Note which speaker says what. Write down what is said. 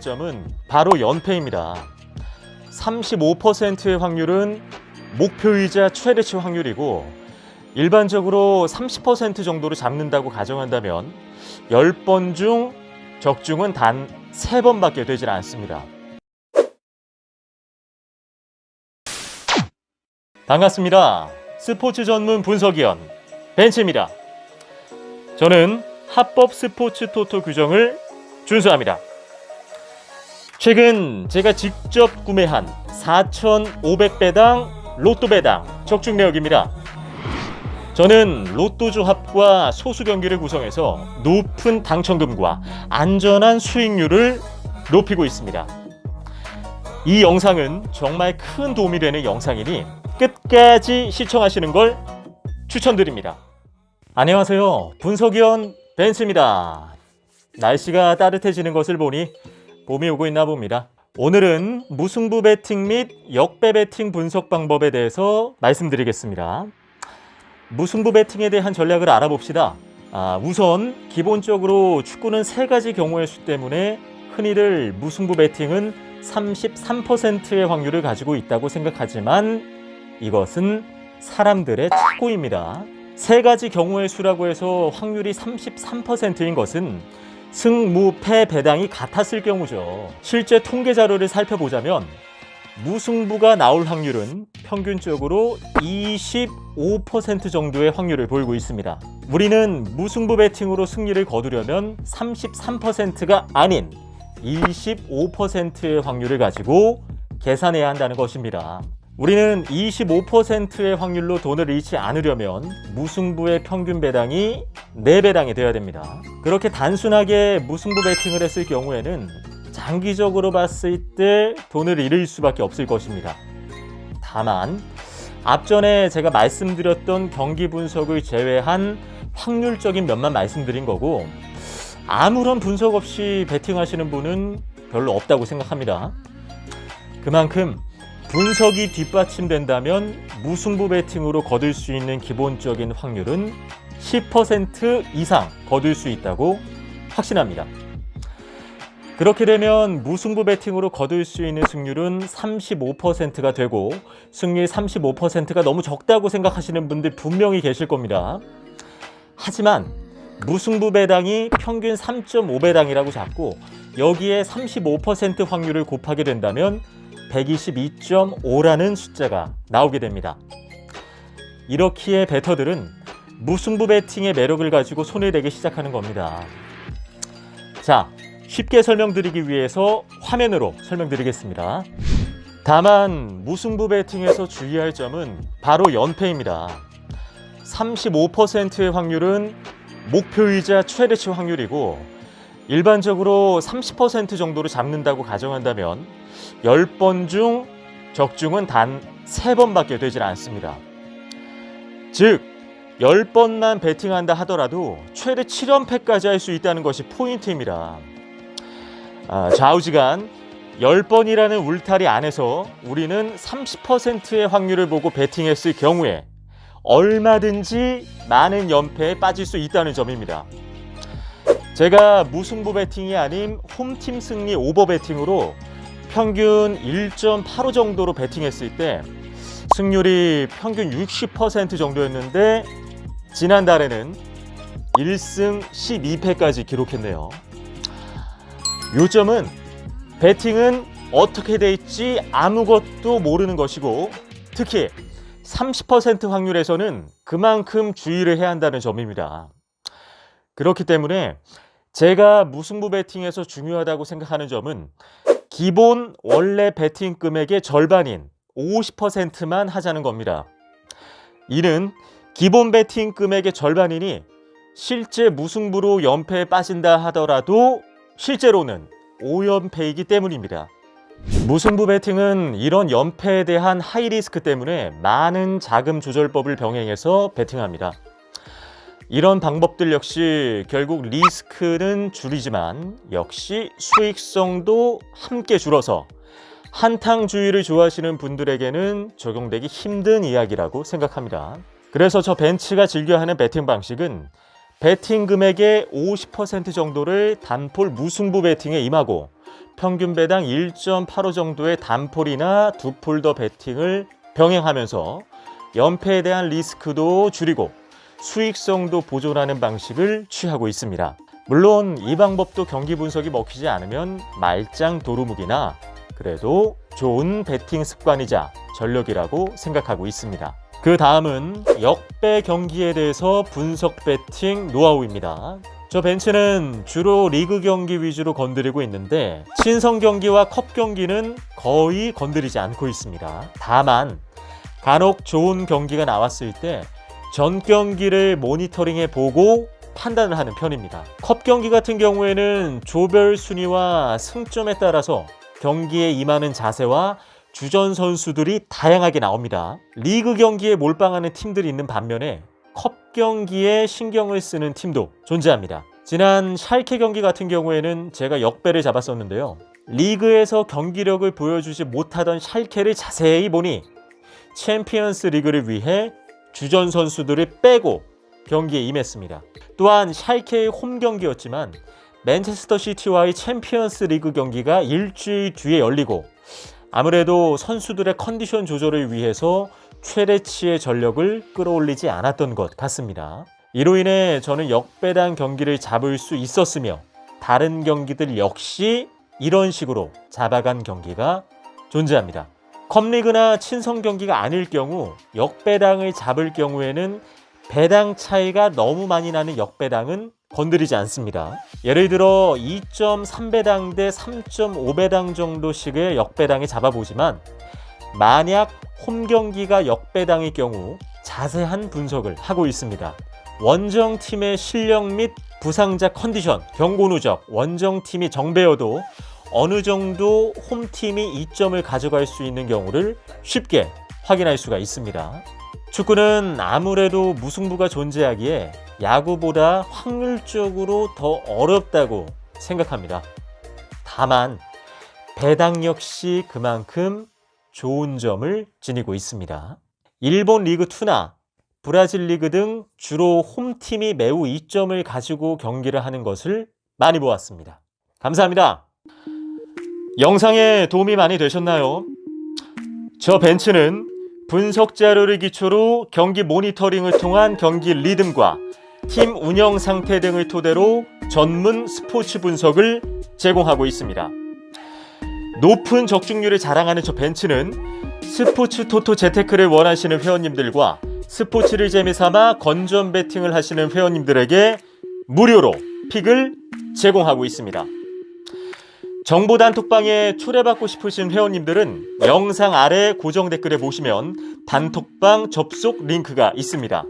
Speaker 1: 점은 바로 연패입니다. 35%의 확률은 목표이자 최대치 확률이고 일반적으로 30% 정도로 잡는다고 가정한다면 10번 중 적중은 단 3번밖에 되질 않습니다. 반갑습니다. 스포츠 전문 분석위원 벤츠입니다. 저는 합법 스포츠 토토 규정을 준수합니다. 최근 제가 직접 구매한 4,500배당 로또 배당 적중 내역입니다. 저는 로또 조합과 소수 경기를 구성해서 높은 당첨금과 안전한 수익률을 높이고 있습니다. 이 영상은 정말 큰 도움이 되는 영상이니 끝까지 시청하시는 걸 추천드립니다. 안녕하세요. 분석위원 벤츠입니다. 날씨가 따뜻해지는 것을 보니 봄이 오고 있나 봅니다. 오늘은 무승부 배팅 및 역배 배팅 분석 방법에 대해서 말씀드리겠습니다. 무승부 배팅에 대한 전략을 알아봅시다. 우선 기본적으로 축구는 3가지 경우의 수 때문에 흔히들 무승부 배팅은 33%의 확률을 가지고 있다고 생각하지만 이것은 사람들의 착오입니다. 3가지 경우의 수라고 해서 확률이 33%인 것은 승, 무, 패, 배당이 같았을 경우죠. 실제 통계 자료를 살펴보자면 무승부가 나올 확률은 평균적으로 25% 정도의 확률을 보이고 있습니다. 우리는 무승부 배팅으로 승리를 거두려면 33%가 아닌 25%의 확률을 가지고 계산해야 한다는 것입니다. 우리는 25%의 확률로 돈을 잃지 않으려면 무승부의 평균 배당이 4배당이 되어야 됩니다. 그렇게 단순하게 무승부 배팅을 했을 경우에는 장기적으로 봤을 때 돈을 잃을 수밖에 없을 것입니다. 다만 앞전에 제가 말씀드렸던 경기 분석을 제외한 확률적인 면만 말씀드린 거고 아무런 분석 없이 배팅하시는 분은 별로 없다고 생각합니다. 그만큼 분석이 뒷받침된다면 무승부 배팅으로 거둘 수 있는 기본적인 확률은 10% 이상 거둘 수 있다고 확신합니다. 그렇게 되면 무승부 배팅으로 거둘 수 있는 승률은 35%가 되고 승률 35%가 너무 적다고 생각하시는 분들 분명히 계실 겁니다. 하지만 무승부 배당이 평균 3.5배당이라고 잡고 여기에 35% 확률을 곱하게 된다면 122.5라는 숫자가 나오게 됩니다. 이렇기에 베터들은 무승부 배팅의 매력을 가지고 손을 대기 시작하는 겁니다. 자, 쉽게 설명드리기 위해서 화면으로 설명드리겠습니다. 다만 무승부 배팅에서 주의할 점은 바로 연패입니다. 35%의 확률은 목표이자 최대치 확률이고 일반적으로 30% 정도로 잡는다고 가정한다면 10번 중 적중은 단 3번밖에 되질 않습니다. 즉 10번만 배팅한다 하더라도 최대 7연패까지 할 수 있다는 것이 포인트입니다. 좌우지간 10번이라는 울타리 안에서 우리는 30%의 확률을 보고 배팅했을 경우에 얼마든지 많은 연패에 빠질 수 있다는 점입니다. 제가 무승부 배팅이 아닌 홈팀 승리 오버 배팅으로 평균 1.85 정도로 배팅했을 때 승률이 평균 60% 정도였는데 지난달에는 1승 12패까지 기록했네요. 요점은 배팅은 어떻게 될지 아무것도 모르는 것이고 특히 30% 확률에서는 그만큼 주의를 해야 한다는 점입니다. 그렇기 때문에 제가 무승부 배팅에서 중요하다고 생각하는 점은 기본 원래 배팅 금액의 절반인 50%만 하자는 겁니다. 이는 기본 배팅 금액의 절반이니 실제 무승부로 연패에 빠진다 하더라도 실제로는 5연패이기 때문입니다. 무승부 배팅은 이런 연패에 대한 하이리스크 때문에 많은 자금 조절법을 병행해서 배팅합니다. 이런 방법들 역시 결국 리스크는 줄이지만 역시 수익성도 함께 줄어서 한탕주의를 좋아하시는 분들에게는 적용되기 힘든 이야기라고 생각합니다. 그래서 저 벤츠가 즐겨하는 배팅 방식은 배팅 금액의 50% 정도를 단폴 무승부 배팅에 임하고 평균 배당 1.85 정도의 단폴이나 두폴더 배팅을 병행하면서 연패에 대한 리스크도 줄이고 수익성도 보존하는 방식을 취하고 있습니다. 물론 이 방법도 경기 분석이 먹히지 않으면 말짱 도루묵이나 그래도 좋은 배팅 습관이자 전력이라고 생각하고 있습니다. 그 다음은 역배 경기에 대해서 분석 배팅 노하우입니다. 저 벤츠는 주로 리그 경기 위주로 건드리고 있는데 친선 경기와 컵 경기는 거의 건드리지 않고 있습니다. 다만 간혹 좋은 경기가 나왔을 때 전 경기를 모니터링해 보고 판단을 하는 편입니다. 컵 경기 같은 경우에는 조별 순위와 승점에 따라서 경기에 임하는 자세와 주전 선수들이 다양하게 나옵니다. 리그 경기에 몰빵하는 팀들이 있는 반면에 컵 경기에 신경을 쓰는 팀도 존재합니다. 지난 샬케 경기 같은 경우에는 제가 역배를 잡았었는데요. 리그에서 경기력을 보여주지 못하던 샬케를 자세히 보니 챔피언스 리그를 위해 주전 선수들을 빼고 경기에 임했습니다. 또한 샬케의 홈 경기였지만 맨체스터 시티와의 챔피언스 리그 경기가 일주일 뒤에 열리고 아무래도 선수들의 컨디션 조절을 위해서 최대치의 전력을 끌어올리지 않았던 것 같습니다. 이로 인해 저는 역배당 경기를 잡을 수 있었으며 다른 경기들 역시 이런 식으로 잡아간 경기가 존재합니다. 컵리그나 친선 경기가 아닐 경우 역배당을 잡을 경우에는 배당 차이가 너무 많이 나는 역배당은 건드리지 않습니다. 예를 들어 2.3배당 대 3.5배당 정도씩의 역배당에 잡아보지만 만약 홈 경기가 역배당일 경우 자세한 분석을 하고 있습니다. 원정팀의 실력 및 부상자 컨디션, 경고 누적, 원정팀이 정배여도 어느 정도 홈팀이 이점을 가져갈 수 있는 경우를 쉽게 확인할 수가 있습니다. 축구는 아무래도 무승부가 존재하기에 야구보다 확률적으로 더 어렵다고 생각합니다. 다만 배당 역시 그만큼 좋은 점을 지니고 있습니다. 일본 리그2나 브라질 리그 등 주로 홈팀이 매우 이점을 가지고 경기를 하는 것을 많이 보았습니다. 감사합니다. 영상에 도움이 많이 되셨나요? 저 벤츠는 분석 자료를 기초로 경기 모니터링을 통한 경기 리듬과 팀 운영 상태 등을 토대로 전문 스포츠 분석을 제공하고 있습니다. 높은 적중률을 자랑하는 저 벤츠는 스포츠 토토 재테크를 원하시는 회원님들과 스포츠를 재미삼아 건전 배팅을 하시는 회원님들에게 무료로 픽을 제공하고 있습니다. 정보 단톡방에 초대받고 싶으신 회원님들은 영상 아래 고정 댓글에 보시면 단톡방 접속 링크가 있습니다.